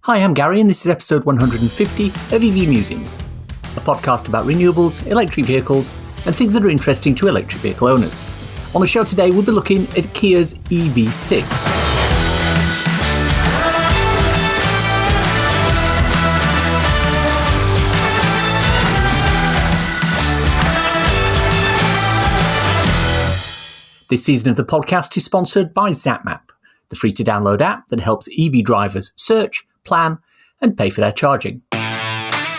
Hi, I'm Gary, and this is episode 150 of EV Musings, a podcast about renewables, electric vehicles, and things that are interesting to electric vehicle owners. On the show today, we'll be looking at Kia's EV6. This season of the podcast is sponsored by ZapMap, the free-to-download app that helps EV drivers search, plan, and pay for their charging.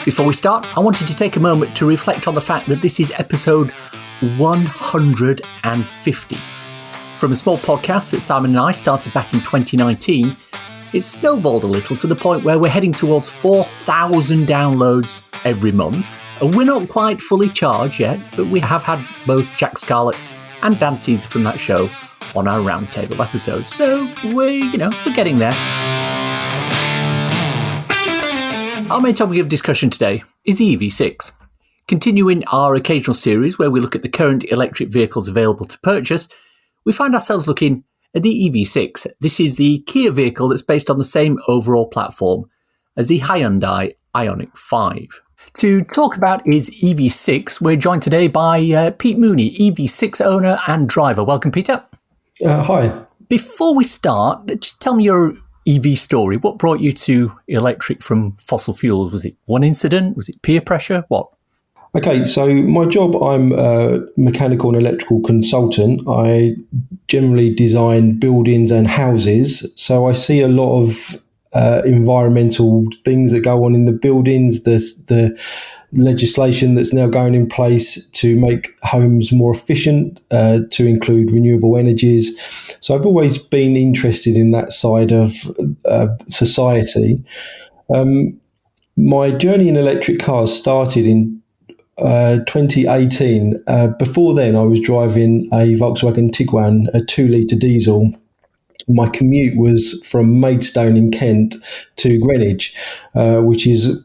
Before we start, I wanted to take a moment to reflect on the fact that this is episode 150. From a small podcast that Simon and I started back in 2019, it's snowballed a little to the point where we're heading towards 4,000 downloads every month. And we're not quite fully charged yet, but we have had both Jack Scarlett and Dan Caesar from that show on our roundtable episode. So we're getting there. Our main topic of discussion today is the EV6. Continuing our occasional series where we look at the current electric vehicles available to purchase, we find ourselves looking at the EV6. This is the Kia vehicle that's based on the same overall platform as the Hyundai Ioniq 5. To talk about his EV6, we're joined today by Pete Mooney, EV6 owner and driver. Welcome, Peter. Hi. Before we start, just tell me your EV story. What brought you to electric from fossil fuels? Was it one incident? Was it peer pressure? What? Okay, so my job, I'm a mechanical and electrical consultant. I generally design buildings and houses. So I see a lot of environmental things that go on in the buildings, the legislation that's now going in place to make homes more efficient, to include renewable energies. So I've always been interested in that side of society. My journey in electric cars started in 2018. Before then, I was driving a Volkswagen Tiguan, a 2-litre diesel. My commute was from Maidstone in Kent to Greenwich, which is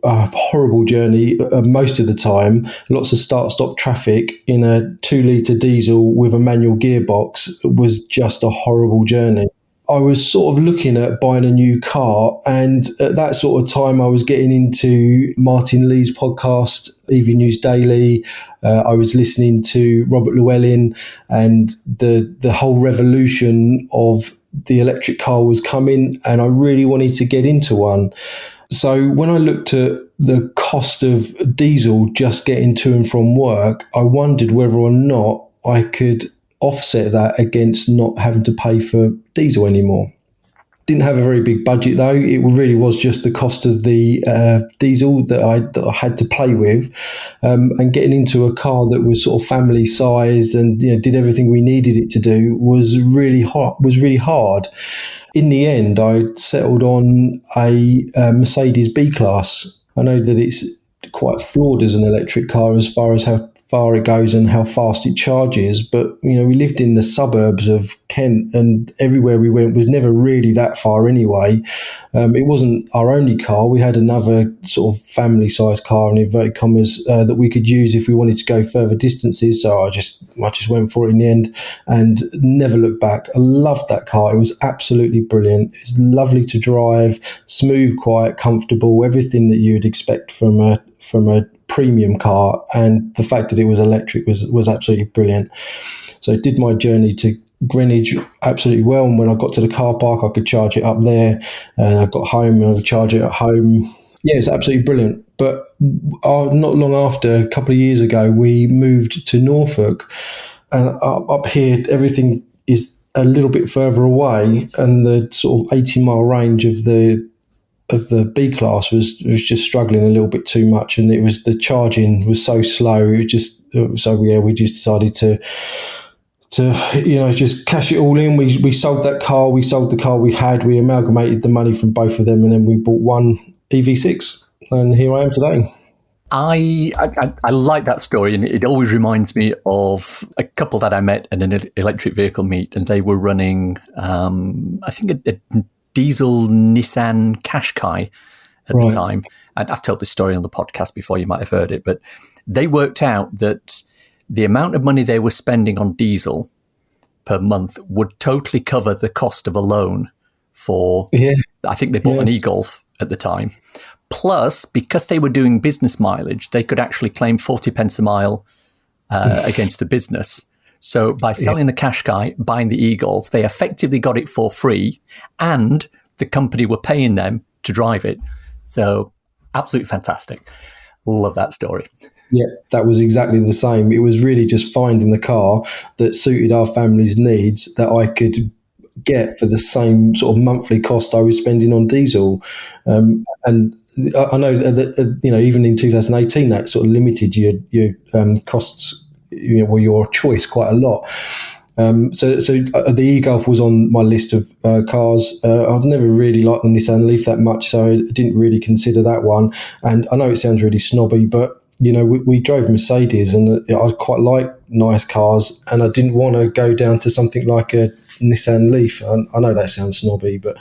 a horrible journey most of the time. Lots of start-stop traffic in a 2-litre diesel with a manual gearbox was just a horrible journey. I was sort of looking at buying a new car, and at that sort of time I was getting into Martin Lee's podcast, EV News Daily. I was listening to Robert Llewellyn, and the whole revolution of the electric car was coming, and I really wanted to get into one. So when I looked at the cost of diesel just getting to and from work, I wondered whether or not I could offset that against not having to pay for diesel anymore. Didn't have a very big budget though. It really was just the cost of the diesel that I had to play with, and getting into a car that was sort of family sized and did everything we needed it to do was really hard. In the end, I settled on a Mercedes B-Class. I know that it's quite flawed as an electric car as far as how far it goes and how fast it charges, but we lived in the suburbs of Kent, and everywhere we went was never really that far anyway. It wasn't our only car. We had another sort of family sized car, in inverted commas, that we could use if we wanted to go further distances. So I just went for it in the end and never looked back. I loved that car. It was absolutely brilliant. It's lovely to drive, smooth, quiet, comfortable, everything that you'd expect from a premium car, and the fact that it was electric was absolutely brilliant. So I did my journey to Greenwich absolutely well, and when I got to the car park I could charge it up there, and I got home and I would charge it at home. Yeah, it's absolutely brilliant. But not long after, a couple of years ago, we moved to Norfolk, and up here everything is a little bit further away, and the sort of 80-mile range of the B-Class was just struggling a little bit too much, and the charging was so slow. We just decided to just cash it all in. We sold that car. We sold the car we had. We amalgamated the money from both of them, and then we bought one EV6, and here I am today. I like that story, and it always reminds me of a couple that I met at an electric vehicle meet, and they were running, I think, a diesel Nissan Qashqai at the time. And I've told this story on the podcast before, you might have heard it, but they worked out that the amount of money they were spending on diesel per month would totally cover the cost of a loan for I think they bought an e-Golf at the time. Plus, because they were doing business mileage, they could actually claim 40 pence a mile against the business. So by selling the Qashqai, buying the e-Golf, they effectively got it for free, and the company were paying them to drive it. So absolutely fantastic. Love that story. Yeah, that was exactly the same. It was really just finding the car that suited our family's needs that I could get for the same sort of monthly cost I was spending on diesel. And I know that, even in 2018, that sort of limited your costs, or your choice quite a lot. So the e-Golf was on my list of cars. I've never really liked the Nissan Leaf that much, so I didn't really consider that one. And I know it sounds really snobby, but we drove Mercedes, and I quite like nice cars, and I didn't want to go down to something like a Nissan Leaf. I know that sounds snobby, but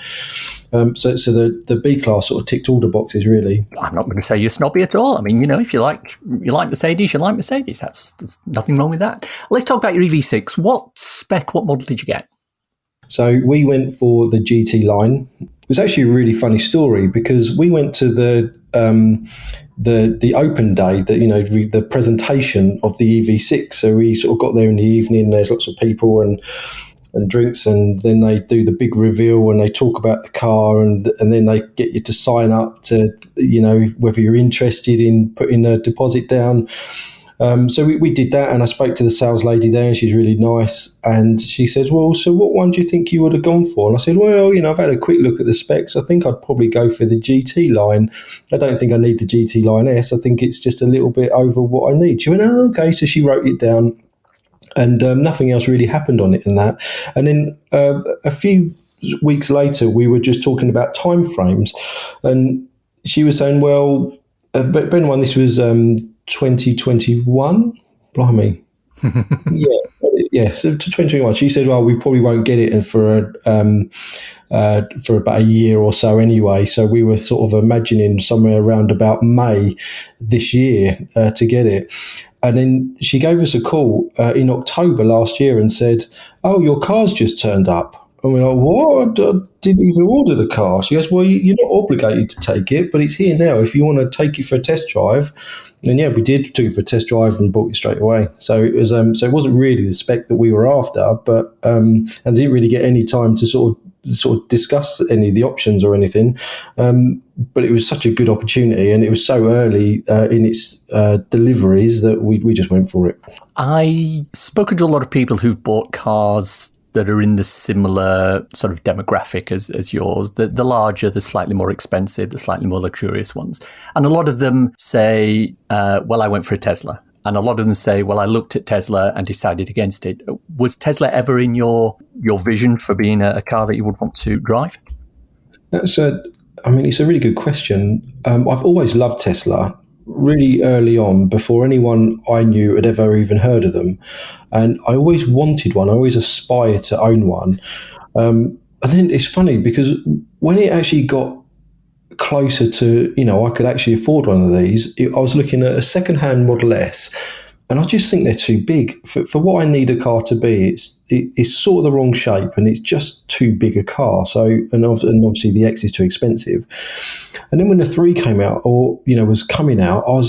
so the B class sort of ticked all the boxes, really. I'm not going to say you're snobby at all. I mean, if you like Mercedes, you like Mercedes. There's nothing wrong with that. Let's talk about your EV6. What spec, what model did you get? So we went for the GT line. It was actually a really funny story, because we went to the open day, the presentation of the EV6. So we sort of got there in the evening. There's lots of people and drinks, and then they do the big reveal and they talk about the car, and then they get you to sign up to, whether you're interested in putting a deposit down. So we did that, and I spoke to the sales lady there, and she's really nice. And she says, well, so what one do you think you would have gone for? And I said, well, I've had a quick look at the specs. I think I'd probably go for the GT line. I don't think I need the GT line S. I think it's just a little bit over what I need. She went, oh, okay. So she wrote it down, and nothing else really happened on it in that. And then a few weeks later, we were just talking about timeframes, and she was saying, well, but bear in mind, this was 2021. Blimey. So to 2021. She said, well, we probably won't get it for about a year or so anyway. So we were sort of imagining somewhere around about May this year to get it. And then she gave us a call in October last year and said, oh, your car's just turned up. And we're like, what? I didn't even order the car. She goes, well, you're not obligated to take it, but it's here now. If you want to take it for a test drive. And yeah, we did, took it for a test drive and bought it straight away. So it was, so it wasn't really the spec that we were after, but and didn't really get any time to sort of discuss any of the options or anything. But it was such a good opportunity, and it was so early in its deliveries that we just went for it. I've spoken to a lot of people who've bought cars that are in the similar sort of demographic as yours, the larger, the slightly more expensive, the slightly more luxurious ones. And a lot of them say, well, I went for a Tesla. And a lot of them say, well, I looked at Tesla and decided against it. Was Tesla ever in your vision for being a car that you would want to drive? It's a really good question. I've always loved Tesla. Really early on, before anyone I knew had ever even heard of them. And I always wanted one. I always aspired to own one. And then it's funny, because when it actually got closer to, I could actually afford one of these, I was looking at a second-hand Model S, and I just think they're too big. For what I need a car to be, it's sort of the wrong shape, and it's just too big a car. So, and obviously the X is too expensive. And then when the 3 came out, or, was coming out, I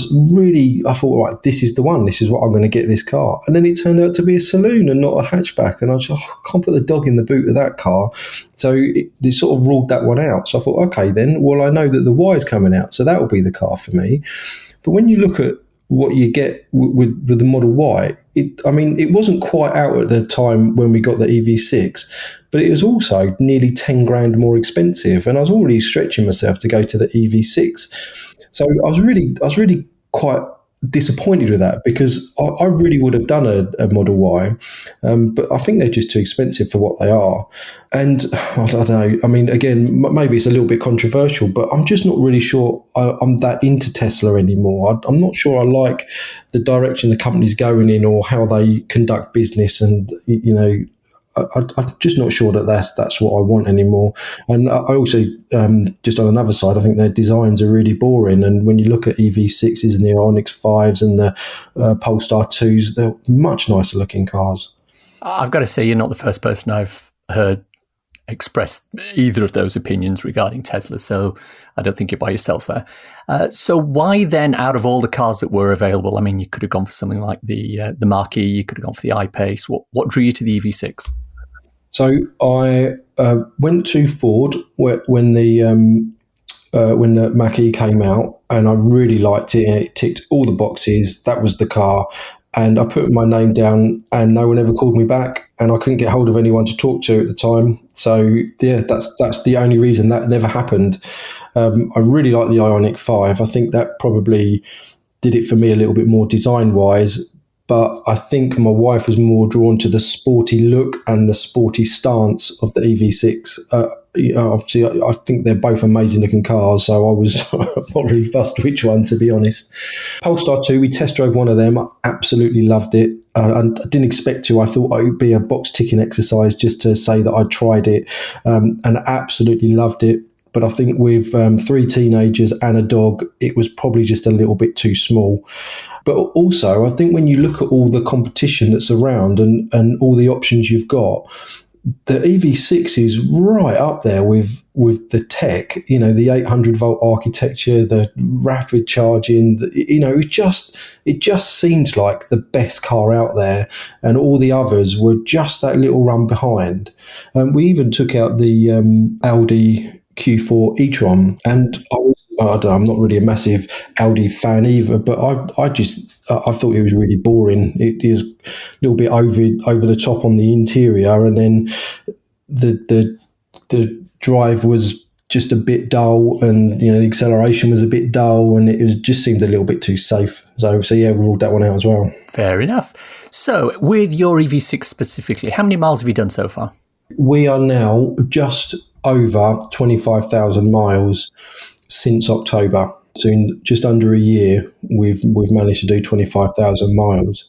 thought, right, this is the one. This is what I'm going to get this car. And then it turned out to be a saloon and not a hatchback. And I was like, I can't put the dog in the boot of that car. So it sort of ruled that one out. So I thought, okay, then, well, I know that the Y is coming out, so that will be the car for me. But when you look at what you get with the Model Y, it wasn't quite out at the time when we got the EV6, but it was also nearly 10 grand more expensive, and I was already stretching myself to go to the EV6. So I was really quite disappointed with that, because I really would have done a Model Y, but I think they're just too expensive for what they are. And I don't know, again, maybe it's a little bit controversial, but I'm just not really sure I'm that into Tesla anymore. I'm not sure I like the direction the company's going in, or how they conduct business, and I'm just not sure that that's what I want anymore. And I also, just on another side, I think their designs are really boring. And when you look at EV6s and the Onyx 5s and the Polestar 2s, they're much nicer looking cars. I've got to say, you're not the first person I've heard expressed either of those opinions regarding Tesla, so I don't think you're by yourself there. So why then, out of all the cars that were available, I mean, you could have gone for something like the Marquis, you could have gone for the I-Pace. What drew you to the EV6? So I went to Ford when the Mach-E came out, and I really liked it. It ticked all the boxes. That was the car. And I put my name down, and no one ever called me back, and I couldn't get hold of anyone to talk to at the time. So yeah, that's the only reason that never happened. I really like the Ioniq 5. I think that probably did it for me a little bit more design-wise. But I think my wife was more drawn to the sporty look and the sporty stance of the EV6. Obviously, I think they're both amazing looking cars, so I was not really fussed which one, to be honest. Polestar 2, we test drove one of them. I absolutely loved it. And I didn't expect to. I thought it would be a box ticking exercise just to say that I'd tried it, and I absolutely loved it. But I think with 3 teenagers and a dog, it was probably just a little bit too small. But also, I think when you look at all the competition that's around and all the options you've got, the EV6 is right up there with the tech, the 800 volt architecture, the rapid charging, it just seemed like the best car out there, and all the others were just that little run behind. We even took out the Audi Q4 e-tron, and I'm not really a massive Audi fan either, but I thought it was really boring. It is a little bit over the top on the interior, and then the drive was just a bit dull, and the acceleration was a bit dull, and just seemed a little bit too safe. So yeah, we ruled that one out as well. Fair enough. So with your EV6 specifically, how many miles have you done so far? We are now just over 25,000 miles since October. So in just under a year, we've managed to do 25,000 miles.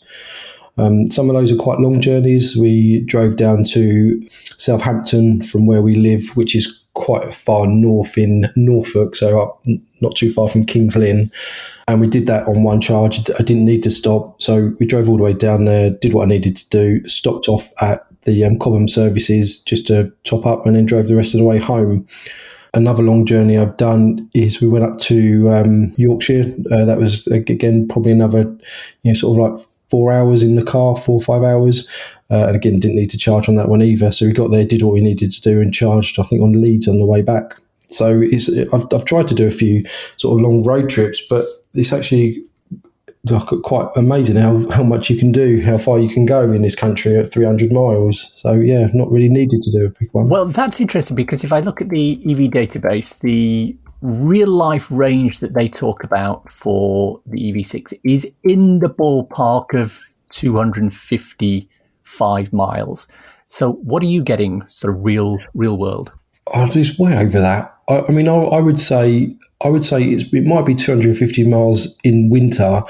Some of those are quite long journeys. We drove down to Southampton from where we live, which is quite far north in Norfolk, so up not too far from Kings Lynn. And we did that on one charge. I didn't need to stop, so we drove all the way down there, did what I needed to do, stopped off at the Cobham services just to top up, and then drove the rest of the way home. Another long journey I've done is we went up to Yorkshire. That was, again, probably another sort of like 4 hours in the car, 4 or 5 hours. And again, didn't need to charge on that one either. So we got there, did what we needed to do, and charged, I think, on Leeds on the way back. So I've tried to do a few sort of long road trips, but it's actually quite amazing how much you can do, how far you can go in this country at 300 miles. So yeah, not really needed to do a big one. Well, that's interesting, because if I look at the EV database, the real life range that they talk about for the EV6 is in the ballpark of 255 miles. So what are you getting sort of real world? Oh, it's way over that. I mean, I would say it might be 250 miles in winter,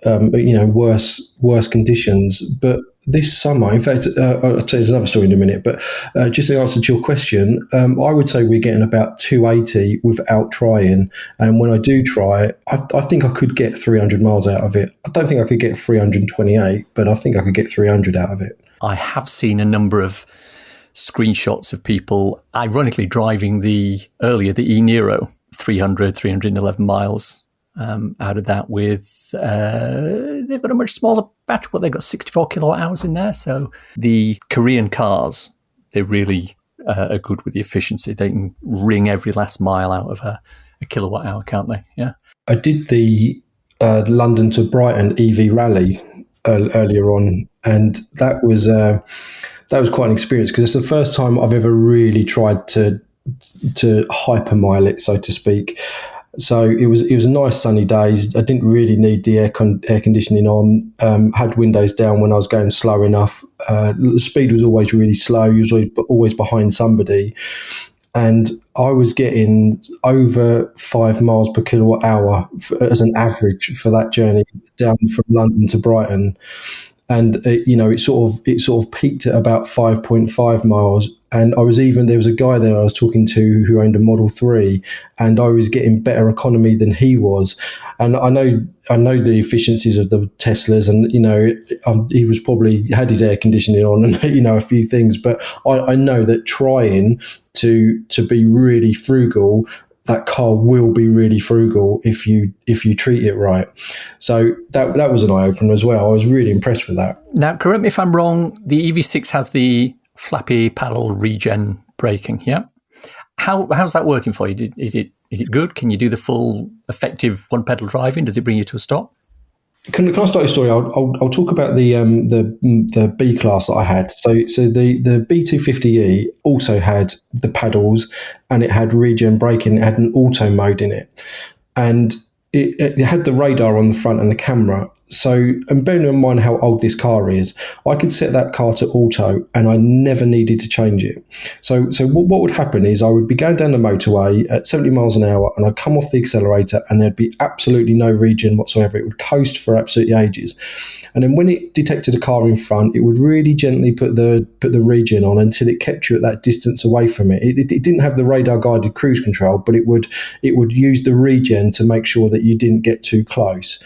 worse conditions. But this summer, in fact, I'll tell you another story in a minute. But just in answer to your question, I would say we're getting about 280 without trying. And when I do try, I think I could get 300 miles out of it. I don't think I could get 328, but I think I could get 300 out of it. I have seen a number of screenshots of people ironically driving the e-Niro 311 miles out of that with they've got a much smaller battery, but they've got 64 kilowatt hours in there. So the Korean cars, they really are good with the efficiency. They can wring every last mile out of a kilowatt hour, can't they? Yeah. I did the London to Brighton EV rally earlier on, and that was quite an experience, because it's the first time I've ever really tried to hypermile it, so to speak. So it was a nice sunny day. I didn't really need the air conditioning on. Had windows down when I was going slow enough. The speed was always really slow. You was always behind somebody, and I was getting over 5 miles per kilowatt hour as an average for that journey down from London to Brighton. and it sort of peaked at about 5.5 miles. And there was a guy there I was talking to who owned a Model 3, and I was getting better economy than he was. And I know the efficiencies of the Teslas, and he was probably had his air conditioning on and a few things. But I know that trying to be really frugal, that car will be really frugal if you treat it right. So that was an eye opener as well. I was really impressed with that. Now, correct me if I'm wrong, the EV6 has the flappy paddle Regen braking, yeah? How's that working for you? Is it good? Can you do the full effective one pedal driving? Does it bring you to a stop? Can I start your story? I'll talk about the B class that I had. So the B250E also had the paddles, and it had Regen braking. It had an auto mode in it, and it had the radar on the front and the camera. So, and bearing in mind how old this car is, I could set that car to auto and I never needed to change it. So what would happen is I would be going down the motorway at 70 miles an hour, and I'd come off the accelerator and there'd be absolutely no regen whatsoever. It would coast for absolutely ages. And then when it detected a car in front, it would really gently put the regen on until it kept you at that distance away from it. It didn't have the radar guided cruise control, but it would use the regen to make sure that you didn't get too close.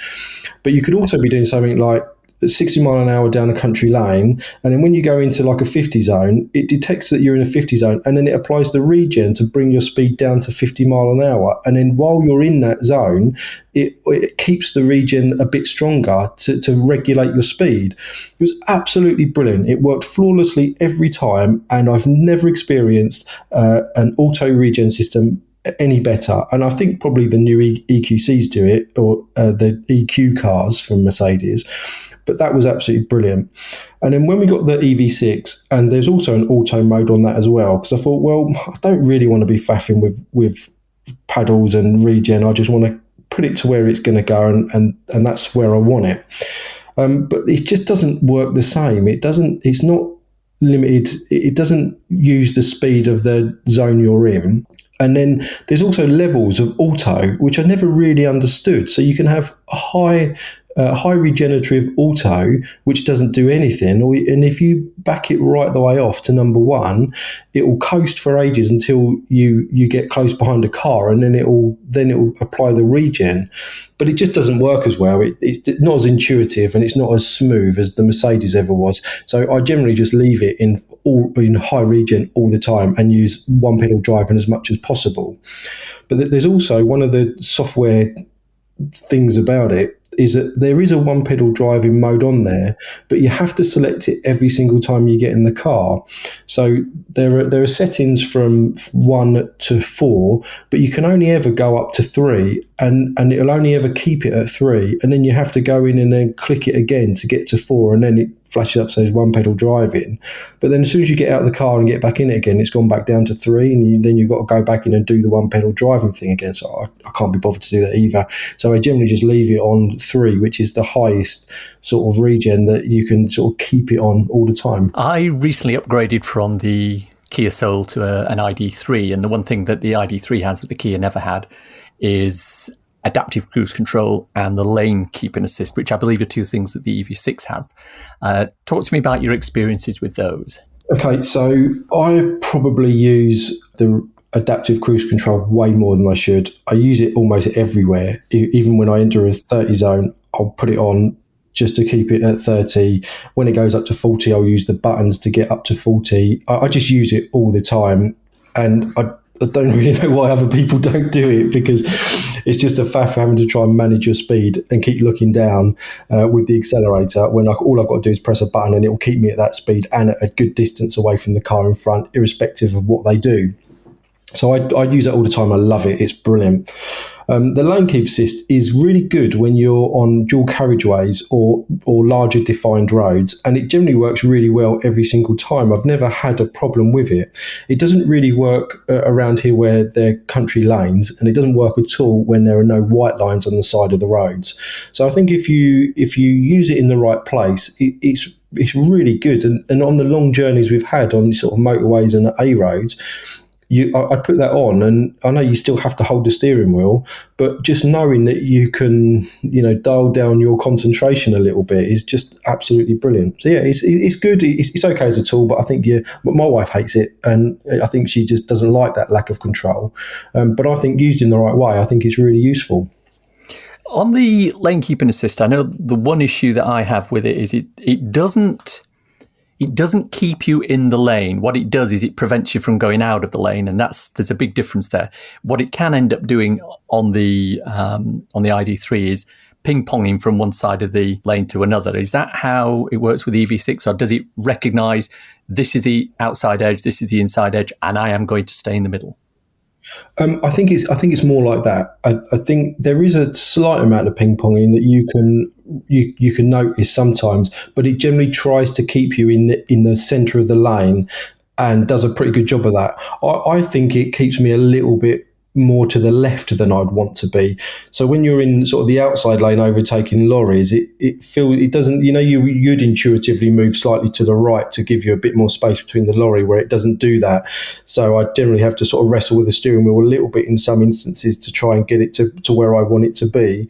But you could also be doing something like 60 mile an hour down a country lane, and then when you go into like a 50 zone, it detects that you're in a 50 zone, and then it applies the regen to bring your speed down to 50 mile an hour. And then while you're in that zone, it keeps the regen a bit stronger to regulate your speed. It was absolutely brilliant. It worked flawlessly every time, and I've never experienced an auto regen system any better. And I think probably the new EQCs do it, or the EQ cars from Mercedes. But that was absolutely brilliant. And then when we got the EV6, and there's also an auto mode on that as well, because I thought, well, I don't really want to be faffing with paddles and regen. I just want to put it to where it's going to go, and that's where I want it. But it just doesn't work the same. It's not limited. It doesn't use the speed of the zone you're in. And then there's also levels of auto, which I never really understood. So you can have a high regenerative auto, which doesn't do anything, and if you back it right the way off to number 1, it will coast for ages until you get close behind a car, and then it will apply the regen. But it just doesn't work as well. It's not as intuitive, and it's not as smooth as the Mercedes ever was. So I generally just leave it in high regen all the time and use one pedal driving as much as possible. But there's also one of the software things about it is that there is a one pedal driving mode on there, but you have to select it every single time you get in the car. So there are settings from 1 to 4, but you can only ever go up to 3, and it'll only ever keep it at 3, and then you have to go in and then click it again to get to 4, and then it flashes up says one pedal driving. But then as soon as you get out of the car and get back in it again, it's gone back down to 3, and then you've got to go back in and do the one pedal driving thing again. So I can't be bothered to do that either. So I generally just leave it on 3, which is the highest sort of regen that you can sort of keep it on all the time. I recently upgraded from the Kia Soul to an ID3, and the one thing that the ID3 has that the Kia never had is adaptive cruise control and the lane keeping assist, which I believe are two things that the EV6 has. Talk to me about your experiences with those. Okay, so I probably use the adaptive cruise control way more than I should. I use it almost everywhere. Even when I enter a 30 zone, I'll put it on just to keep it at 30. When it goes up to 40, I'll use the buttons to get up to 40. I just use it all the time. And I don't really know why other people don't do it, because it's just a faff having to try and manage your speed and keep looking down with the accelerator, when all I've got to do is press a button and it will keep me at that speed and at a good distance away from the car in front, irrespective of what they do. So I use it all the time. I love it. It's brilliant. The lane keep assist is really good when you're on dual carriageways or larger defined roads, and it generally works really well every single time. I've never had a problem with it. It doesn't really work around here where they're country lanes, and it doesn't work at all when there are no white lines on the side of the roads. So I think if you use it in the right place, it's really good. And on the long journeys we've had on sort of motorways and A roads, I put that on, and I know you still have to hold the steering wheel, but just knowing that you can, dial down your concentration a little bit is just absolutely brilliant. So yeah, it's good. It's okay as a tool, but I think but my wife hates it, and I think she just doesn't like that lack of control. But I think used in the right way, I think it's really useful. On the lane keeping assist, I know the one issue that I have with it is it doesn't keep you in the lane. What it does is it prevents you from going out of the lane, and there's a big difference there. What it can end up doing on the ID3 is ping-ponging from one side of the lane to another. Is that how it works with EV6, or does it recognise this is the outside edge, this is the inside edge, and I am going to stay in the middle? I think it's more like that. I think there is a slight amount of ping ponging that you can notice sometimes, but it generally tries to keep you in the centre of the lane and does a pretty good job of that. I think it keeps me a little bit more to the left than I'd want to be. So when you're in sort of the outside lane overtaking lorries, it doesn't, you'd intuitively move slightly to the right to give you a bit more space between the lorry, where it doesn't do that. So I generally have to sort of wrestle with the steering wheel a little bit in some instances to try and get it to where I want it to be.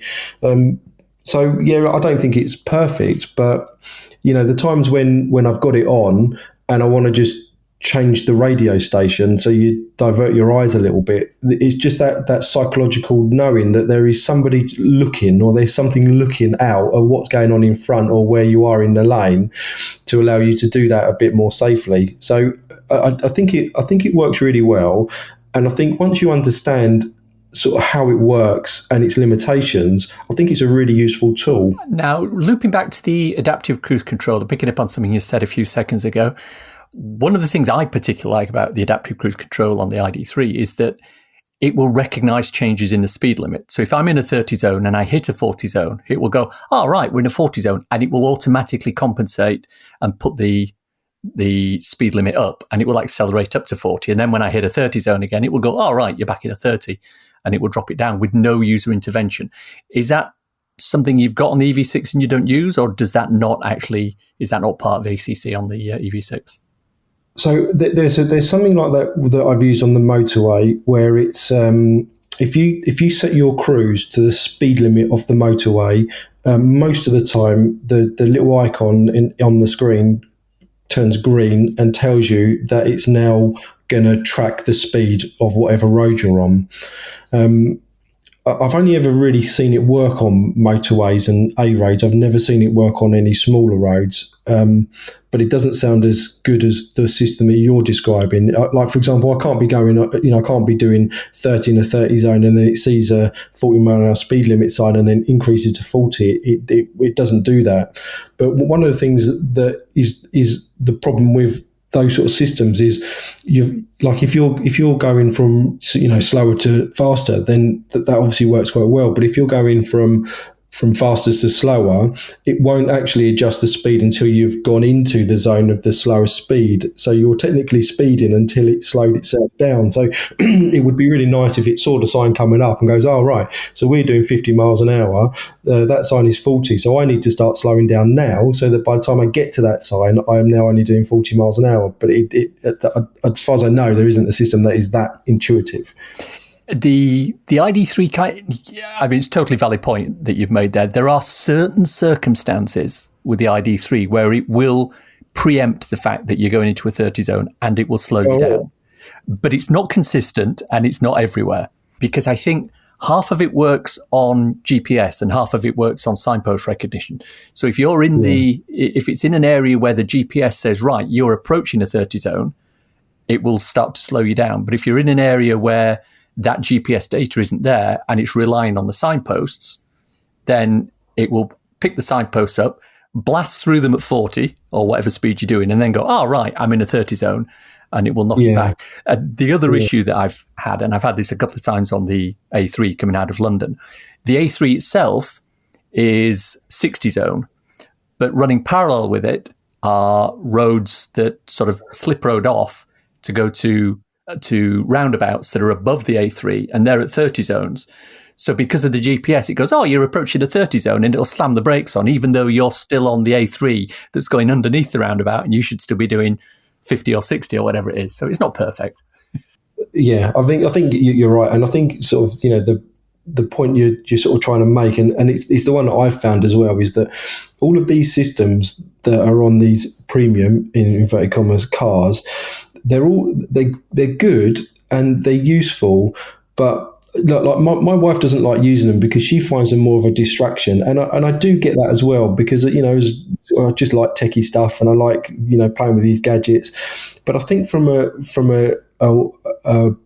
So yeah, I don't think it's perfect, but the times when I've got it on and I want to just change the radio station so you divert your eyes a little bit, it's just that psychological knowing that there is somebody looking, or there's something looking out of what's going on in front or where you are in the lane, to allow you to do that a bit more safely. So I think it works really well, and I think once you understand sort of how it works and its limitations, I think it's a really useful tool. Now, looping back to the adaptive cruise control, picking up on something you said a few seconds ago, one of the things I particularly like about the adaptive cruise control on the ID3 is that it will recognise changes in the speed limit. So if I'm in a 30 zone and I hit a 40 zone, it will go, oh, right, we're in a 40 zone, and it will automatically compensate and put the speed limit up, and it will accelerate up to 40. And then when I hit a 30 zone again, it will go, oh, right, you're back in a 30, and it will drop it down with no user intervention. Is that something you've got on the EV6 and you don't use, or is that not part of ACC on the EV6? So there's something like that I've used on the motorway, where it's if you set your cruise to the speed limit of the motorway, most of the time the little icon on the screen turns green and tells you that it's now going to track the speed of whatever road you're on. I've only ever really seen it work on motorways and A roads. I've never seen it work on any smaller roads. But it doesn't sound as good as the system that you're describing. Like, for example, I can't be doing 30 in a 30 zone and then it sees a 40 mile an hour speed limit sign and then increases to 40. It doesn't do that. But one of the things that is the problem with those sort of systems is if you're going from slower to faster, then that obviously works quite well. But if you're going from faster to slower, it won't actually adjust the speed until you've gone into the zone of the slowest speed. So you're technically speeding until it slowed itself down. So it would be really nice if it saw the sign coming up and goes, oh, right, so we're doing 50 miles an hour. That sign is 40. So I need to start slowing down now so that by the time I get to that sign, I am now only doing 40 miles an hour. But as far as I know, there isn't a system that is that intuitive. The ID3, it's a totally valid point that you've made there. There are certain circumstances with the ID3 where it will preempt the fact that you're going into a 30 zone and it will slow you down. But it's not consistent and it's not everywhere, because I think half of it works on GPS and half of it works on signpost recognition. So if you're if it's in an area where the GPS says, right, you're approaching a 30 zone, it will start to slow you down. But if you're in an area where that GPS data isn't there and it's relying on the signposts, then it will pick the signposts up, blast through them at 40 or whatever speed you're doing, and then go, oh, right, I'm in a 30 zone, and it will knock you back. The other issue that I've had, and I've had this a couple of times on the A3 coming out of London, the A3 itself is 60 zone, but running parallel with it are roads that sort of slip road off to go to roundabouts that are above the A3, and they're at 30 zones. So because of the GPS, it goes, oh, you're approaching a 30 zone, and it'll slam the brakes on, even though you're still on the A3 that's going underneath the roundabout, and you should still be doing 50 or 60 or whatever it is. So it's not perfect. Yeah, I think you're right, and I think sort of the point you're sort of trying to make, and it's the one that I've found as well, is that all of these systems that are on these premium in inverted commas cars, they're good and they're useful, but like my wife doesn't like using them because she finds them more of a distraction, and I do get that as well, because I just like techie stuff and I like playing with these gadgets, but I think from a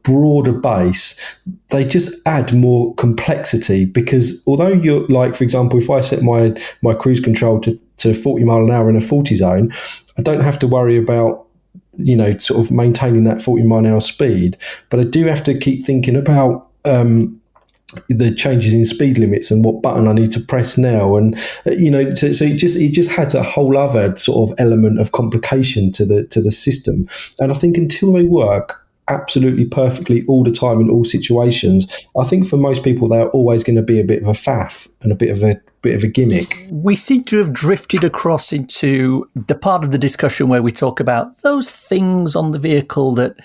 broader base, they just add more complexity, because although you're like, for example, if I set my cruise control to 40 mile an hour in a 40 zone, I don't have to worry about sort of maintaining that 40 mile an hour speed, but I do have to keep thinking about the changes in speed limits and what button I need to press now, and so it just had a whole other sort of element of complication to the system. And I think until they work absolutely perfectly all the time in all situations, I think for most people they're always going to be a bit of a faff and a bit of a gimmick. We seem to have drifted across into the part of the discussion where we talk about those things on the vehicle that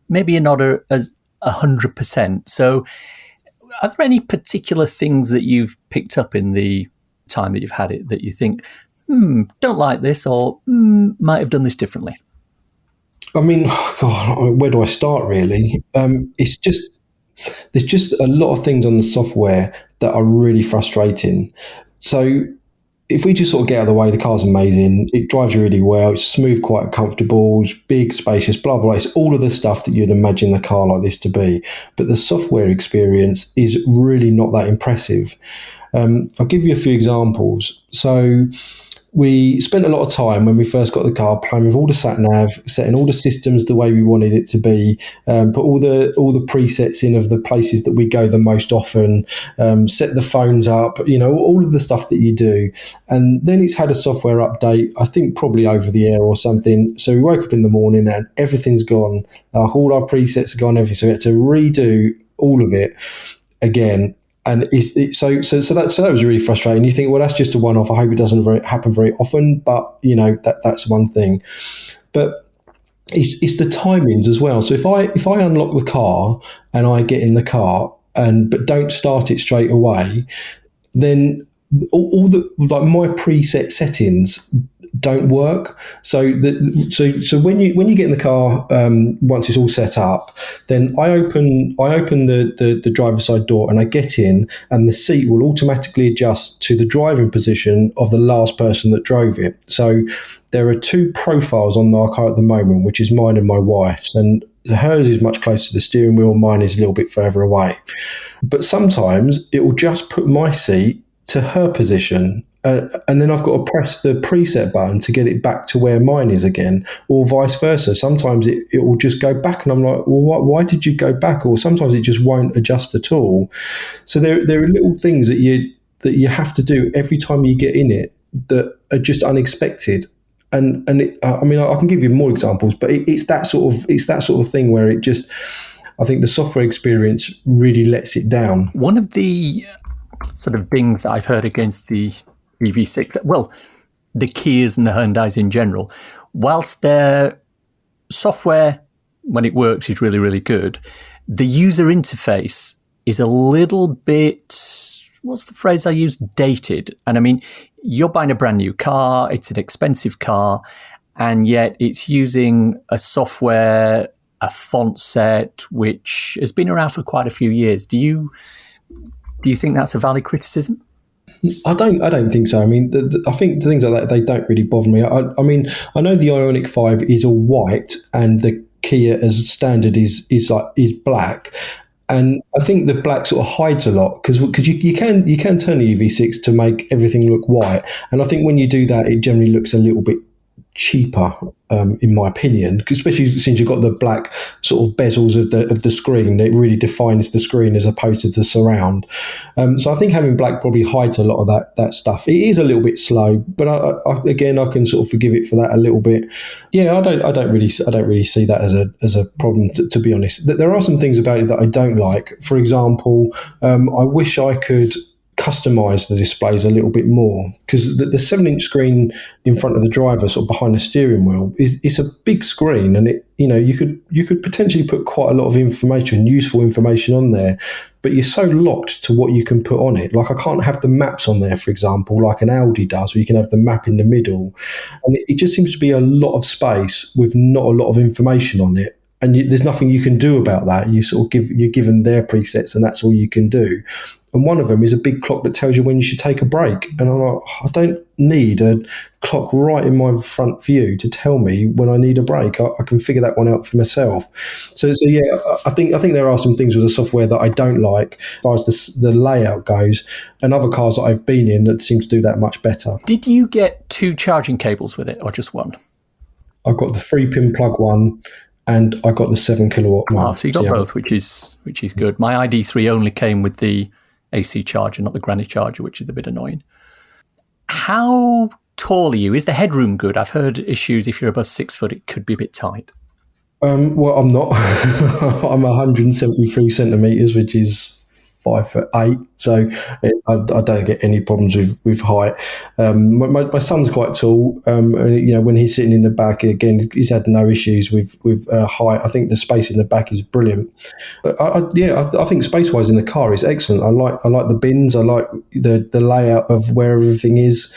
maybe are not as 100%. So are there any particular things that you've picked up in the time that you've had it that you think, don't like this, or might have done this differently? I mean, God, where do I start really? It's just, there's just a lot of things on the software that are really frustrating. So if we just sort of get out of the way, the car's amazing. It drives really well. It's smooth, quite comfortable. It's big, spacious, blah, blah. It's all of the stuff that you'd imagine a car like this to be. But the software experience is really not that impressive. I'll give you a few examples. So we spent a lot of time when we first got the car playing with all the sat nav, setting all the systems the way we wanted it to be, put all the presets in of the places that we go the most often, set the phones up, all of the stuff that you do. And then it's had a software update, I think probably over the air or something. So we woke up in the morning and everything's gone. All our presets are gone, everything. So we had to redo all of it again. And so that was really frustrating. You think, well, that's just a one-off. I hope it doesn't happen very often, but that's one thing. But it's the timings as well. So if I unlock the car and I get in the car but don't start it straight away, then all the like my preset settings don't work. So when you get in the car, once it's all set up, then I open the driver's side door and I get in, and the seat will automatically adjust to the driving position of the last person that drove it. So there are two profiles on our car at the moment, which is mine and my wife's, and hers is much closer to the steering wheel, mine is a little bit further away. But sometimes it will just put my seat to her position, and then I've got to press the preset button to get it back to where mine is again, or vice versa. Sometimes it will just go back, and I'm like, well, why did you go back? Or sometimes it just won't adjust at all. So there are little things that you have to do every time you get in it that are just unexpected. And I can give you more examples, but it's that sort of thing where it just, I think the software experience really lets it down. One of the sort of things that I've heard against the EV6, well, the Kias and the Hyundais in general, whilst their software, when it works, is really, really good, the user interface is a little bit, what's the phrase I use? Dated. And I mean, you're buying a brand new car, it's an expensive car, and yet it's using a software, a font set, which has been around for quite a few years. Do you think that's a valid criticism? I don't think so. I mean, I think things like that, they don't really bother me. I mean, I know the Ioniq 5 is all white and the Kia as standard is black. And I think the black sort of hides a lot because you can turn the EV6 to make everything look white. And I think when you do that, it generally looks a little bit cheaper, in my opinion, especially since you've got the black sort of bezels of the screen. It really defines the screen as opposed to the surround. So I think having black probably hides a lot of that stuff. It is a little bit slow, but I can sort of forgive it for that a little bit. Yeah, I don't really see that as a problem, to be honest. There are some things about it that I don't like. For example, I wish I could customize the displays a little bit more, because the 7-inch screen in front of the driver, sort of behind the steering wheel, it's a big screen, and you could potentially put quite a lot of information, useful information on there, but you're so locked to what you can put on it. Like, I can't have the maps on there, for example, like an Audi does, where you can have the map in the middle, and it just seems to be a lot of space with not a lot of information on it. And there's nothing you can do about that. You're given their presets, and that's all you can do. And one of them is a big clock that tells you when you should take a break. And I'm like, I don't need a clock right in my front view to tell me when I need a break. I can figure that one out for myself. So yeah, I think there are some things with the software that I don't like as far as the layout goes. And other cars that I've been in that seem to do that much better. Did you get 2 charging cables with it, or just one? I got the 3-pin plug one, and I got the 7 kilowatt one. Oh, so you got both, which is good. My ID3 only came with the AC charger, not the granny charger, which is a bit annoying. How tall are you? Is the headroom good? I've heard issues if you're above 6 foot, it could be a bit tight. Well, I'm not. I'm 173 centimetres, which is 5'8", so I don't get any problems with height. My son's quite tall, and when he's sitting in the back, again, he's had no issues with height. I think the space in the back is brilliant. But I think space-wise in the car is excellent. I like the bins. I like the layout of where everything is.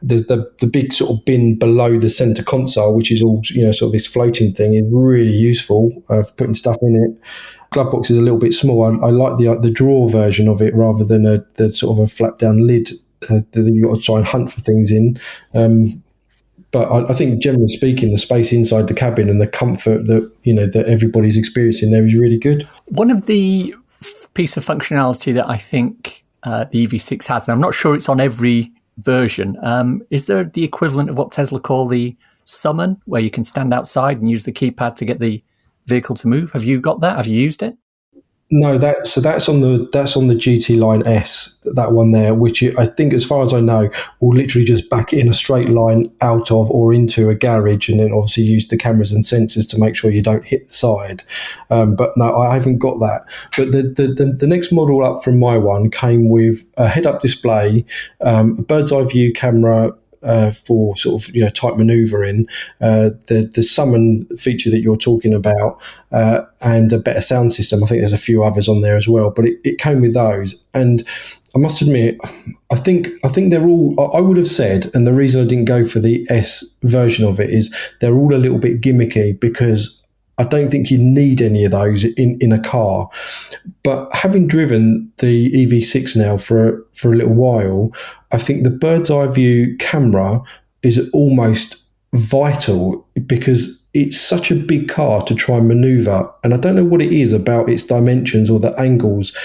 There's the big sort of bin below the centre console, which is all sort of this floating thing, is really useful for putting stuff in it. Glove box is a little bit small. I like the drawer version of it rather than the sort of a flap down lid that you've got to try and hunt for things in. But I think, generally speaking, the space inside the cabin and the comfort that everybody's experiencing there is really good. One of the piece of functionality that I think the EV6 has, and I'm not sure it's on every version, is there the equivalent of what Tesla call the summon, where you can stand outside and use the keypad to get the vehicle to move? Have you got that? Have you used it? No, that's on the GT Line S, that one there, which I think, as far as I know, will literally just back it in a straight line out of or into a garage, and then obviously use the cameras and sensors to make sure you don't hit the side. But no, I haven't got that. But the next model up from my one came with a head-up display, a bird's eye view camera, for sort of tight manoeuvring, the summon feature that you're talking about, and a better sound system. I think there's a few others on there as well, but it came with those. And I must admit, I think they're all, I would have said, and the reason I didn't go for the S version of it is they're all a little bit gimmicky, because I don't think you need any of those in a car. But having driven the EV6 now for a little while, I think the bird's eye view camera is almost vital, because it's such a big car to try and maneuver. And I don't know what it is about its dimensions or the angles.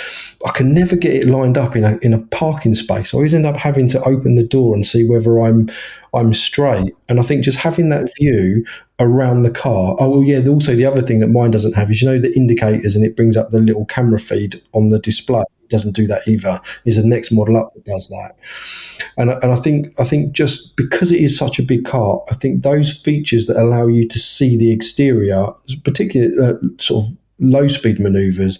I can never get it lined up in a parking space. I always end up having to open the door and see whether I'm straight. And I think just having that view around the car. Oh, well, yeah, also the other thing that mine doesn't have is, the indicators, and it brings up the little camera feed on the display. It doesn't do that either. Is the next model up that does that. And I think just because it is such a big car, I think those features that allow you to see the exterior, particularly sort of low speed maneuvers,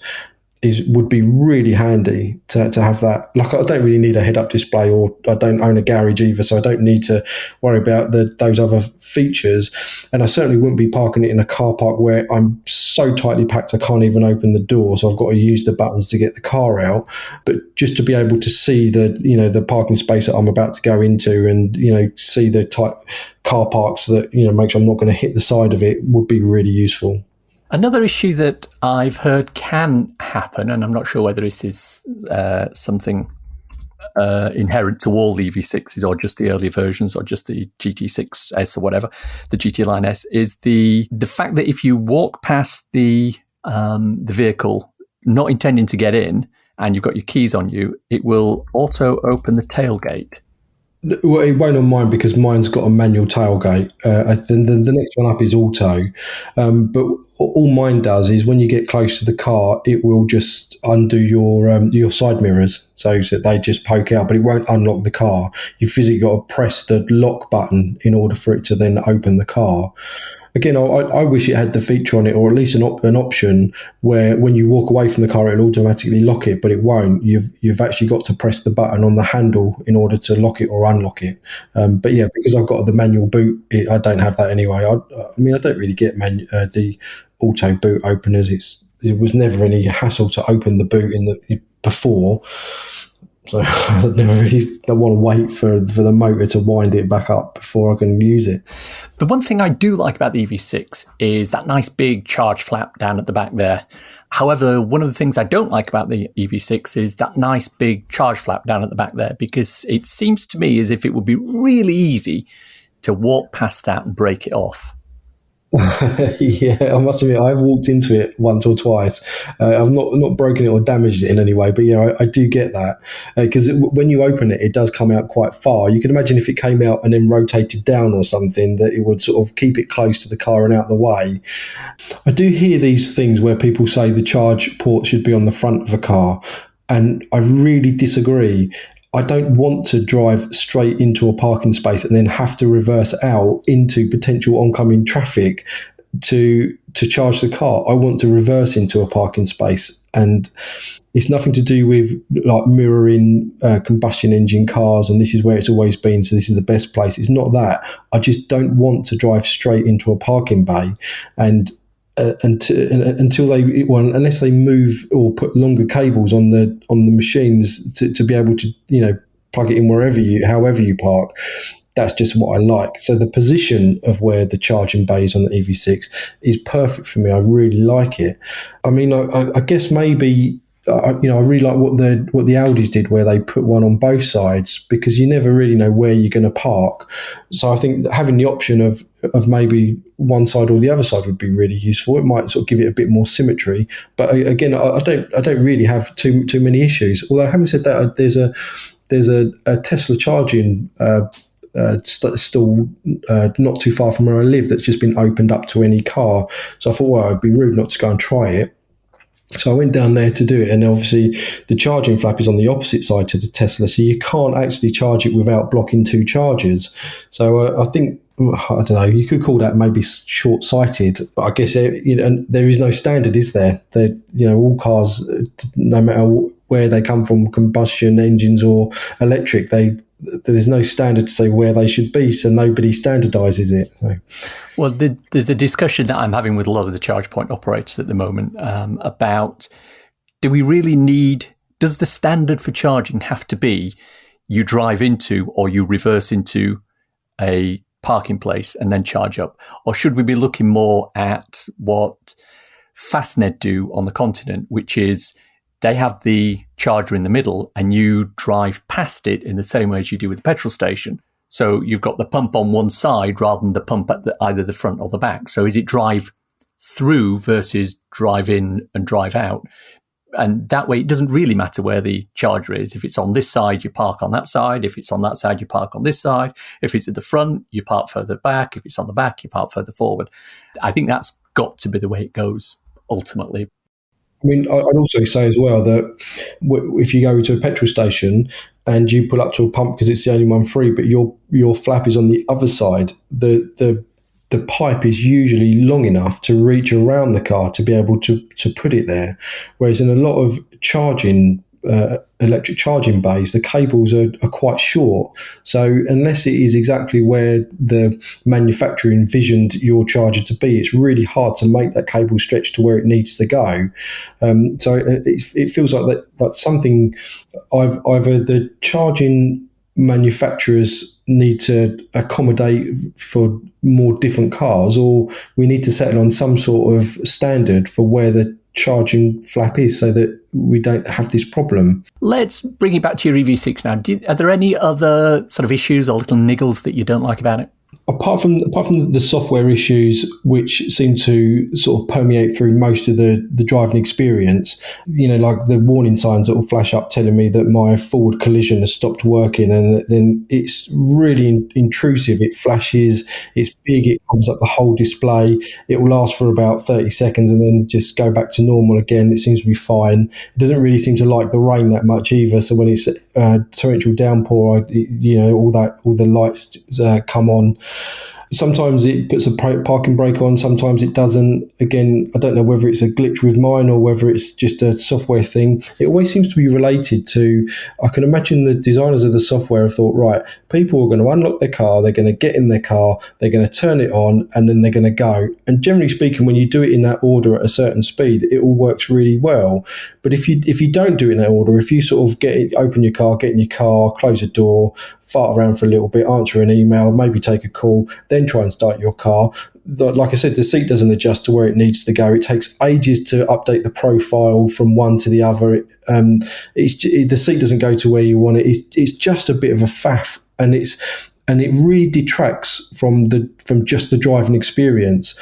would be really handy to have that. Like, I don't really need a head-up display, or I don't own a garage either, so I don't need to worry about those other features. And I certainly wouldn't be parking it in a car park where I'm so tightly packed I can't even open the door, so I've got to use the buttons to get the car out. But just to be able to see the parking space that I'm about to go into, and see the tight car parks that make sure I'm not going to hit the side of it, would be really useful. Another issue that I've heard can happen, and I'm not sure whether this is something inherent to all the EV6s or just the early versions or just the GT6S or whatever, the GT Line S, is the fact that if you walk past the vehicle not intending to get in and you've got your keys on you, it will auto open the tailgate. Well, it won't on mine, because mine's got a manual tailgate. The next one up is auto. But all mine does is, when you get close to the car, it will just undo your side mirrors, so that they just poke out, but it won't unlock the car. You physically got to press the lock button in order for it to then open the car. Again, I wish it had the feature on it, or at least an option where when you walk away from the car, it'll automatically lock it, but it won't. You've actually got to press the button on the handle in order to lock it or unlock it. But yeah, because I've got the manual boot, I don't have that anyway. I mean, I don't really get the auto boot openers. It was never any hassle to open the boot before. So I never really don't want to wait for the motor to wind it back up before I can use it. The one thing I do like about the EV6 is that nice big charge flap down at the back there. However, one of the things I don't like about the EV6 is that nice big charge flap down at the back there, because it seems to me as if it would be really easy to walk past that and break it off. Yeah, I must admit, I've walked into it once or twice. I've not broken it or damaged it in any way, but yeah, I do get that, because when you open it, it does come out quite far. You can imagine if it came out and then rotated down or something, that it would sort of keep it close to the car and out the way. I do hear these things where people say the charge port should be on the front of a car, and I really disagree. I don't want to drive straight into a parking space and then have to reverse out into potential oncoming traffic to charge the car. I want to reverse into a parking space, and it's nothing to do with like mirroring combustion engine cars and this is where it's always been, so this is the best place. It's not that. I just don't want to drive straight into a parking bay and until unless they move or put longer cables on the machines to be able to plug it in however you park. That's just what I like. So the position of where the charging bay is on the EV6 is perfect for me. I really like it. I mean, I guess maybe I really like what the Audis did, where they put one on both sides, because you never really know where you're going to park. So I think having the option of maybe one side or the other side would be really useful. It might sort of give it a bit more symmetry. But again, I don't really have too many issues. Although having said that, there's a Tesla charging stall not too far from where I live that's just been opened up to any car. So I thought, well, it'd be rude not to go and try it. So I went down there to do it, and obviously the charging flap is on the opposite side to the Tesla, so you can't actually charge it without blocking two chargers. So I think, I don't know, you could call that maybe short-sighted, but I guess and there is no standard, is there? All cars, no matter where they come from, combustion engines or electric, there's no standard to say where they should be, so nobody standardizes it. So. Well, there's a discussion that I'm having with a lot of the charge point operators at the moment about, do we really does the standard for charging have to be you drive into or you reverse into a parking place and then charge up? Or should we be looking more at what Fastned do on the continent, which is they have the charger in the middle and you drive past it in the same way as you do with the petrol station. So you've got the pump on one side rather than the pump at either the front or the back. So is it drive through versus drive in and drive out? And that way it doesn't really matter where the charger is. If it's on this side, you park on that side. If it's on that side, you park on this side. If it's at the front, you park further back. If it's on the back, you park further forward. I think that's got to be the way it goes ultimately. I mean, I'd also say as well that if you go to a petrol station and you pull up to a pump because it's the only one free, but your flap is on the other side, the pipe is usually long enough to reach around the car to be able to put it there. Whereas in a lot of electric charging bays, the cables are quite short. So unless it is exactly where the manufacturer envisioned your charger to be, it's really hard to make that cable stretch to where it needs to go. So it feels like that's something either the charging manufacturers need to accommodate for more different cars, or we need to settle on some sort of standard for where the charging flap is so that we don't have this problem. Let's bring it back to your EV6 now. Are there any other sort of issues or little niggles that you don't like about it? Apart from the software issues, which seem to sort of permeate through most of the driving experience, like the warning signs that will flash up telling me that my forward collision has stopped working, and then it's really intrusive. It flashes, it's big, it comes up the whole display. It will last for about 30 seconds and then just go back to normal again. It seems to be fine. It doesn't really seem to like the rain that much either. So when it's torrential downpour, all the lights come on. sometimes it puts a parking brake on, sometimes it doesn't. Again, I don't know whether it's a glitch with mine or whether it's just a software thing. It always seems to be related to, I can imagine the designers of the software have thought, right, people are going to unlock their car, they're going to get in their car, they're going to turn it on, and then they're going to go. And generally speaking, when you do it in that order at a certain speed, it all works really well. But if you don't do it in that order, if you sort of open your car, get in your car, close the door, fart around for a little bit, answer an email, maybe take a call, then try and start your car. Like I said, the seat doesn't adjust to where it needs to go. It takes ages to update the profile from one to the other. The seat doesn't go to where you want it. It's just a bit of a faff, and it really detracts from just the driving experience.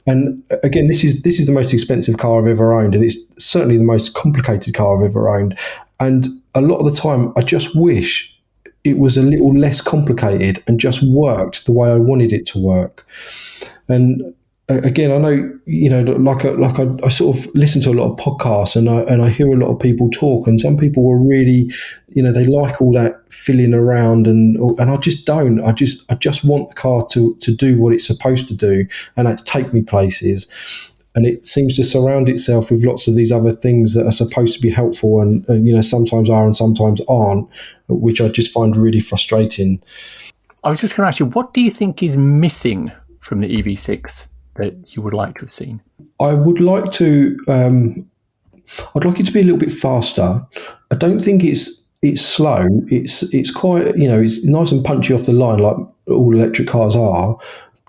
And again, this is the most expensive car I've ever owned, and it's certainly the most complicated car I've ever owned. And a lot of the time, I just wish it was a little less complicated and just worked the way I wanted it to work. And again, I know, I sort of listen to a lot of podcasts, and I hear a lot of people talk, and some people are really, they like all that filling around, and I just don't. I just want the car to do what it's supposed to do, and that's take me places. And it seems to surround itself with lots of these other things that are supposed to be helpful, and sometimes are and sometimes aren't, which I just find really frustrating. I was just going to ask you, what do you think is missing from the EV6 that you would like to have seen? I would like to. I'd like it to be a little bit faster. I don't think it's slow. It's quite, it's nice and punchy off the line like all electric cars are.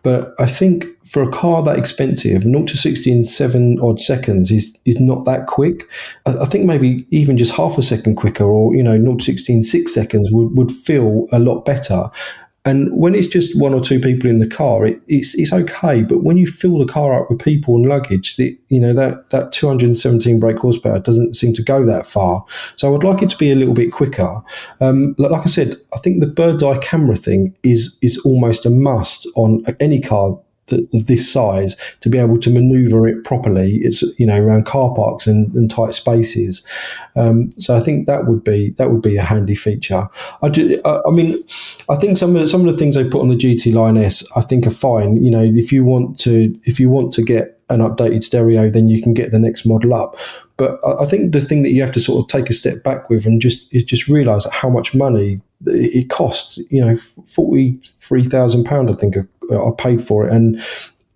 But I think for a car that expensive, 0 to 60 in 7 odd seconds is not that quick. I think maybe even just half a second quicker, or 0 to 60 in 6 seconds would feel a lot better. And when it's just one or two people in the car, it's okay. But when you fill the car up with people and luggage, that 217 brake horsepower doesn't seem to go that far. So I would like it to be a little bit quicker. Like I said, I think the bird's eye camera thing is almost a must on any car of this size to be able to manoeuvre it properly. It's around car parks and tight spaces. So I think that would be a handy feature. I think some of the things they put on the GT Line S I think are fine. If you want to get an updated stereo, then you can get the next model up. But I think the thing that you have to sort of take a step back with and just realise how much money it costs. £43,000 I think I paid for it, and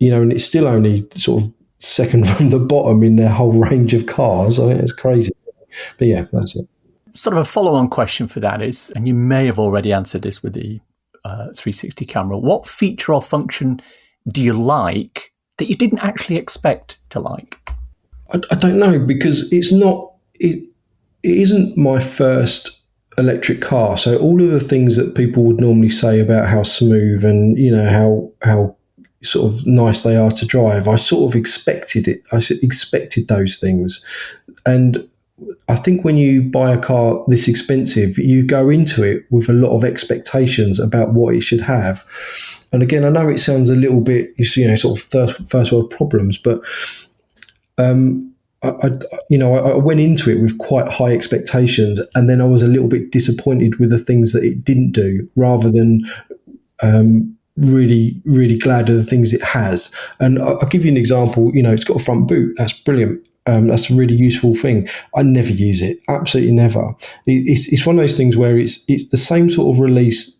and it's still only sort of second from the bottom in their whole range of cars. I think it's crazy. But yeah, that's it. Sort of a follow-on question for that is, and you may have already answered this with the 360 camera, what feature or function do you like that you didn't actually expect to like? I don't know, because it isn't my first electric car. So all of the things that people would normally say about how smooth and how sort of nice they are to drive, I sort of expected it. I expected those things. And I think when you buy a car this expensive, you go into it with a lot of expectations about what it should have. And again, I know it sounds a little bit, sort of first world problems, but I went into it with quite high expectations, and then I was a little bit disappointed with the things that it didn't do, rather than really, really glad of the things it has. And I'll give you an example. It's got a front boot. That's brilliant. That's a really useful thing. I never use it. Absolutely never. It's one of those things where it's the same sort of release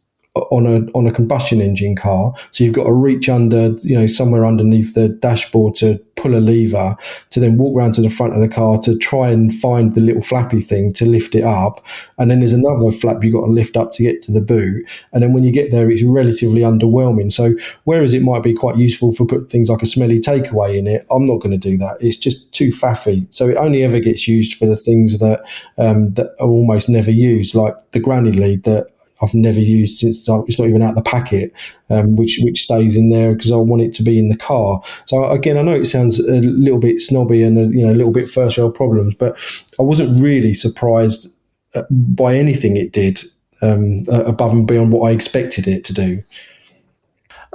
on a combustion engine car. So you've got to reach under, somewhere underneath the dashboard to pull a lever, to then walk around to the front of the car to try and find the little flappy thing to lift it up. And then there's another flap you've got to lift up to get to the boot. And then when you get there, it's relatively underwhelming. So whereas it might be quite useful for put things like a smelly takeaway in it, I'm not going to do that. It's just too faffy. So it only ever gets used for the things that are almost never used, like the granny lead that I've never used since it's not even out of the packet, which stays in there because I want it to be in the car. So again, I know it sounds a little bit snobby and a little bit first world problems, but I wasn't really surprised by anything it did above and beyond what I expected it to do.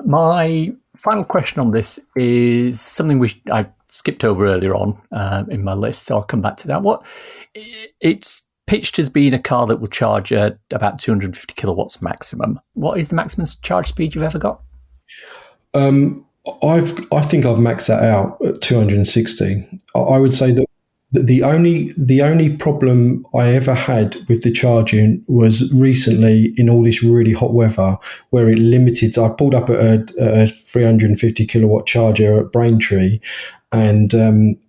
My final question on this is something I skipped over earlier on in my list, so I'll come back to that. It's pitched as being a car that will charge at about 250 kilowatts maximum. What is the maximum charge speed you've ever got? I think I've maxed that out at 260. I would say that the only problem I ever had with the charging was recently in all this really hot weather, where it limited. I pulled up at a 350 kilowatt charger at Braintree, and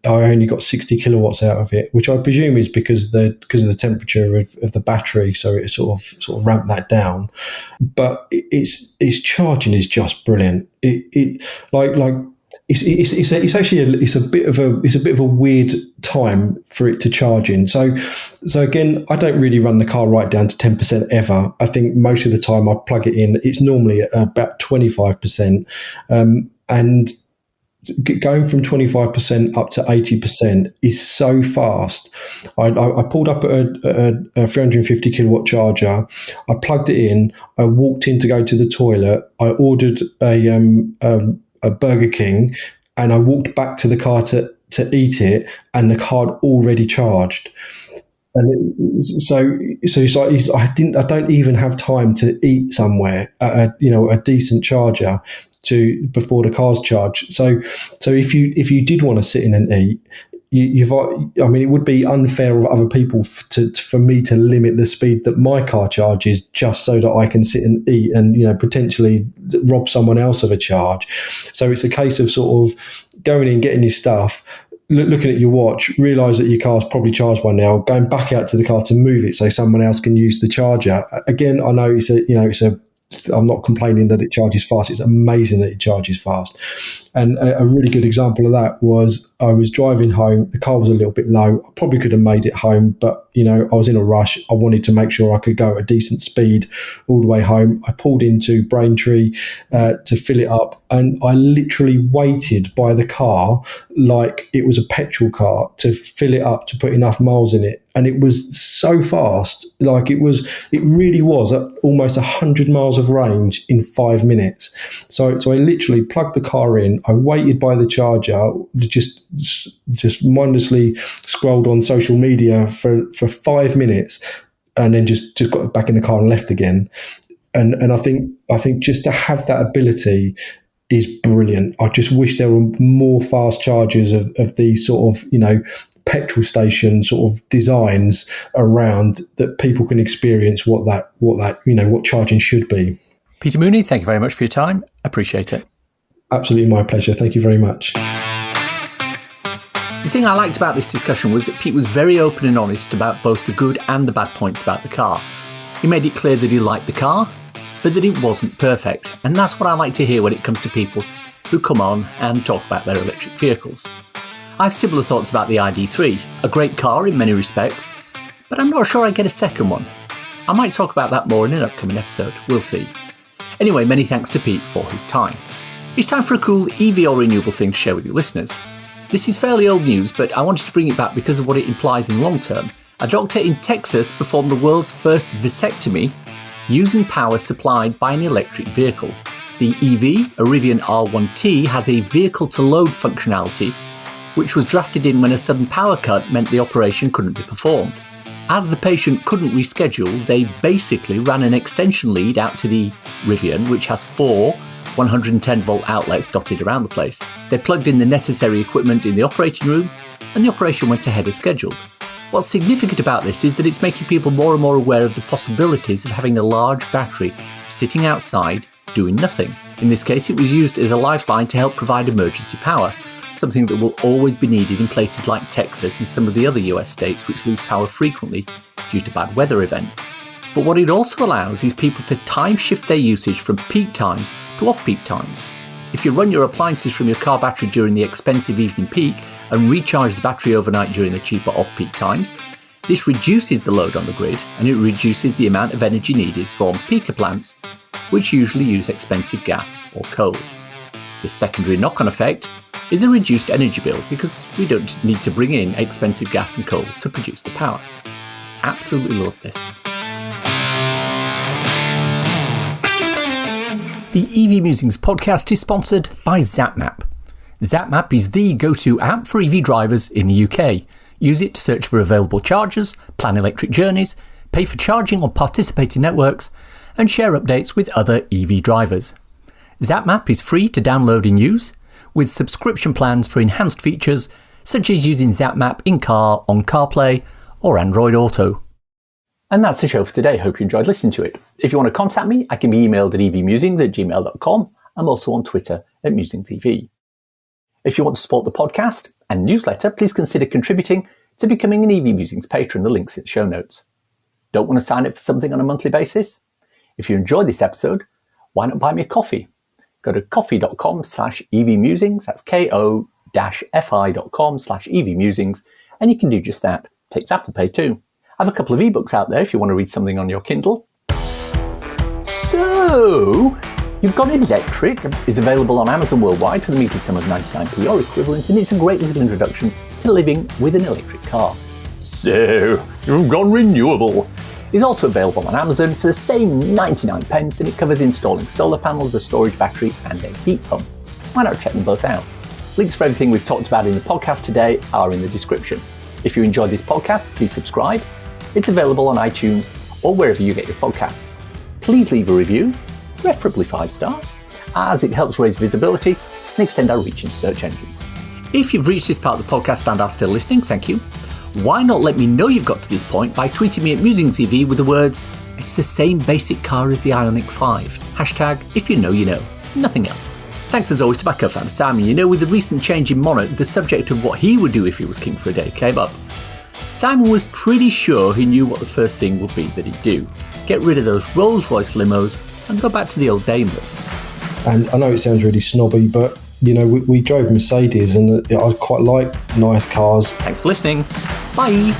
I only got 60 kilowatts out of it, which I presume is because of the temperature of the battery, so it sort of ramped that down. But its charging is just brilliant. It like it's actually a bit of a weird time for it to charge in. So again, I don't really run the car right down to 10% ever. I think most of the time I plug it in, it's normally at about 25%, and going from 25% up to 80% is so fast. I pulled up at a 350 kilowatt charger. I plugged it in. I walked in to go to the toilet. I ordered a Burger King, and I walked back to the car to eat it, and the car had already charged. And so it's like I don't even have time to eat somewhere at a decent charger before the car's charged. So if you did want to sit in and eat, it would be unfair of other people for me to limit the speed that my car charges just so that I can sit and eat and potentially rob someone else of a charge. So it's a case of sort of going in, getting your stuff, looking at your watch, realise that your car's probably charged by now, going back out to the car to move it so someone else can use the charger. Again, I know I'm not complaining that it charges fast. It's amazing that it charges fast. And a really good example of that was I was driving home. The car was a little bit low. I probably could have made it home, but I was in a rush. I wanted to make sure I could go at a decent speed all the way home. I pulled into Braintree to fill it up, and I literally waited by the car like it was a petrol car to fill it up, to put enough miles in it. And it was so fast, it really was at almost 100 miles of range in 5 minutes. So I literally plugged the car in. I waited by the charger, just mindlessly scrolled on social media for 5 minutes, and then just got back in the car and left again. And I think just to have that ability is brilliant. I just wish there were more fast chargers of these sort of petrol station sort of designs around, that people can experience what charging should be. Peter Mooney, thank you very much for your time. Appreciate it. Absolutely my pleasure. Thank you very much. The thing I liked about this discussion was that Pete was very open and honest about both the good and the bad points about the car. He made it clear that he liked the car, but that it wasn't perfect. And that's what I like to hear when it comes to people who come on and talk about their electric vehicles. I have similar thoughts about the ID3, a great car in many respects, but I'm not sure I'd get a second one. I might talk about that more in an upcoming episode, we'll see. Anyway, many thanks to Pete for his time. It's time for a cool EV or renewable thing to share with your listeners. This is fairly old news, but I wanted to bring it back because of what it implies in the long term. A doctor in Texas performed the world's first vasectomy using power supplied by an electric vehicle. The EV, a Rivian R1T, has a vehicle-to-load functionality, which was drafted in when a sudden power cut meant the operation couldn't be performed. As the patient couldn't reschedule, they basically ran an extension lead out to the Rivian, which has 4 110-volt outlets dotted around the place. They plugged in the necessary equipment in the operating room, and the operation went ahead as scheduled. What's significant about this is that it's making people more and more aware of the possibilities of having a large battery sitting outside doing nothing. In this case, it was used as a lifeline to help provide emergency power, something that will always be needed in places like Texas and some of the other US states which lose power frequently due to bad weather events. But what it also allows is people to time shift their usage from peak times to off-peak times. If you run your appliances from your car battery during the expensive evening peak and recharge the battery overnight during the cheaper off-peak times, this reduces the load on the grid, and it reduces the amount of energy needed from peaker plants, which usually use expensive gas or coal. The secondary knock-on effect is a reduced energy bill because we don't need to bring in expensive gas and coal to produce the power. Absolutely love this. The EV Musings podcast is sponsored by ZapMap. ZapMap is the go-to app for EV drivers in the UK. Use it to search for available chargers, plan electric journeys, pay for charging on participating networks, and share updates with other EV drivers. ZapMap is free to download and use, with subscription plans for enhanced features such as using ZapMap in-car on CarPlay or Android Auto. And that's the show for today. Hope you enjoyed listening to it. If you want to contact me, I can be emailed at evmusings@gmail.com. I'm also on Twitter at MusingTV. If you want to support the podcast and newsletter, please consider contributing to becoming an EV Musings patron. The link's in the show notes. Don't want to sign up for something on a monthly basis? If you enjoyed this episode, why not buy me a coffee? Go to coffee.com/EVmusings. That's ko-fi.com/EVmusings. And you can do just that. Takes Apple Pay too. I have a couple of ebooks out there if you want to read something on your Kindle. So, You've Got Electric is available on Amazon worldwide for the measly sum of 99p or equivalent, and it's a great little introduction to living with an electric car. So, You've Gone Renewable is also available on Amazon for the same 99 pence, and it covers installing solar panels, a storage battery and a heat pump. Why not check them both out? Links for everything we've talked about in the podcast today are in the description. If you enjoyed this podcast, please subscribe. It's available on iTunes or wherever you get your podcasts. Please leave a review, preferably 5 stars, as it helps raise visibility and extend our reach in search engines. If you've reached this part of the podcast and are still listening, thank you. Why not let me know you've got to this point by tweeting me at MusingTV with the words, "It's the same basic car as the Ioniq 5. Hashtag, if you know, you know. Nothing else." Thanks as always to my co-founder Simon. You know, with the recent change in Monarch, the subject of what he would do if he was king for a day came up. Simon was pretty sure he knew what the first thing would be that he'd do. Get rid of those Rolls-Royce limos and go back to the old Daimlers. And I know it sounds really snobby, but you know, we drove Mercedes and I quite like nice cars. Thanks for listening. Bye.